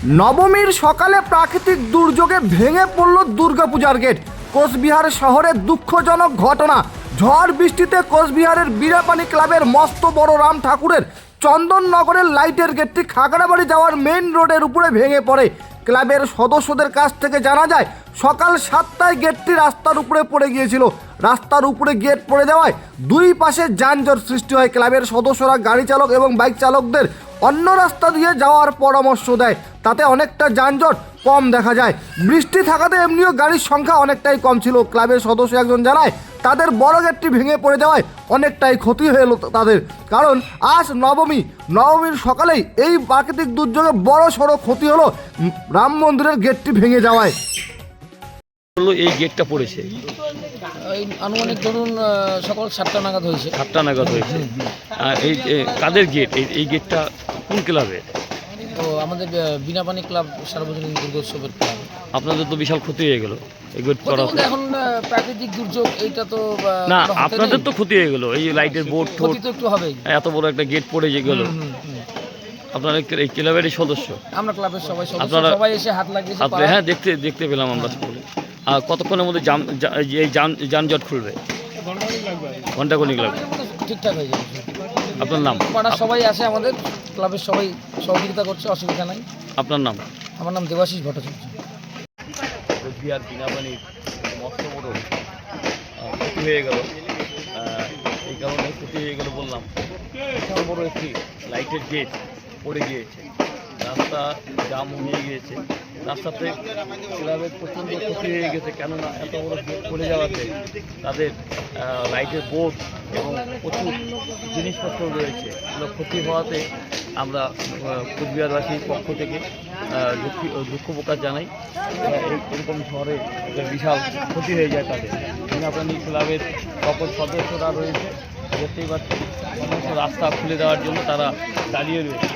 নবমীর সকালে প্রাকৃতিক দুর্যোগে ভেঙে পড়ল দুর্গাপূজার গেট। কোচবিহার শহরে দুঃখজনক ঘটনা। ঝড় বৃষ্টিতে কোচবিহারের বীরাপানি ক্লাবের মস্ত বড় রাম ঠাকুরের চন্দননগরের লাইটের গেটটি খাগড়াবাড়ি যাওয়ার মেইন রোডের উপরে ভেঙে পড়ে। ক্লাবের সদস্যদের কাছ থেকে জানা যায় সকাল 7টায় গেটটি রাস্তার উপরে পড়ে গিয়েছিল। রাস্তার উপরে গেট পড়ে যাওয়ায় দুই পাশে যানজট সৃষ্টি হয়। ক্লাবের সদস্যরা গাড়ি চালক এবং বাইক চালকদের অন্য রাস্তা দিয়ে যাওয়ার পরামর্শ দেয়, তাতে অনেকটা যানজট কম দেখা যায়। বৃষ্টি থাকাতে এমনিও গাড়ির সংখ্যা অনেকটাই কম ছিল। ক্লাবের সদস্য একজন জানায় তাদের বড় গেটটি ভেঙে পড়ে যাওয়ায় অনেকটাই ক্ষতি হয়ে এলো তাদের, কারণ আজ নবমীর সকালেই এই প্রাকৃতিক দুর্যোগে বড় সড়ো ক্ষতি হলো রাম মন্দিরের গেটটি ভেঙে যাওয়ায়। এই গেটটা পড়েছে এই আনুমানিক ধরুন সকাল 7টা নাগাদ হয়েছে। 7টা নাগাদ হয়েছে। এই কাদের গেট? এই গেটটা কোন ক্লাবে? তো আমাদের বীরাপানি ক্লাব সার্বজনীন দুর্গোৎসবের ক্লাব। আপনাদের তো বিশাল ক্ষতি হয়ে গেল এই গেট করা। এখন প্রাকৃতিক দুর্যোগ, এইটা তো না, আপনাদের তো ক্ষতি হয়ে গেল। এই লাইটের বোর্ড ক্ষতি তো একটু হবেই। এত বড় একটা গেট পড়ে গেল। আপনারা এই ক্লাবেরই সদস্য? আমরা ক্লাবের সবাই সদস্য, আপনারা সবাই এসে হাত লাগিয়েছে। হ্যাঁ, দেখতে পেলাম আমরা সকলে। আর কতক্ষণের মধ্যে এই যানজট খুলবে? ঘন্টাখানিক লাগবে। ঠিকঠাক হয়ে যাবে। আপনার নাম? পাড়ার সবাই আসে, আমাদের ক্লাবের সবাই সহযোগিতা করছে, অসুবিধা নাই। আপনার নাম? আমার নাম দেবাশিস ভট্টাচার্য। কোচবিহার বীরাপানির মস্ত বড় ক্ষতি হয়ে গেল। এই কারণে ক্ষতি হয়ে গেল বললাম, বিশাল বড় একটি লাইটের গেট পড়ে গিয়েছে। রাস্তা জাম হয়ে গিয়েছে। রাস্তাতে ক্লাবের প্রচণ্ড ক্ষতি হয়ে গেছে, কেননা এত বড় গেট পড়ে যাওয়াতে তাদের লাইটের বোর্ড এবং প্রচুর জিনিসপত্র রয়েছে, এগুলো ক্ষতি হওয়াতে আমরা কোচবিহারবাসীর পক্ষ থেকে দুঃখ প্রকাশ জানাই। এরকম ঝড়ে বিশাল ক্ষতি হয়ে যায় তাদের। বীরাপানি ক্লাবের সকল সদস্যরা রয়েছে, দেখতেই পাচ্ছি সমস্ত রাস্তা খুলে দেওয়ার জন্য তারা দাঁড়িয়ে রয়েছে।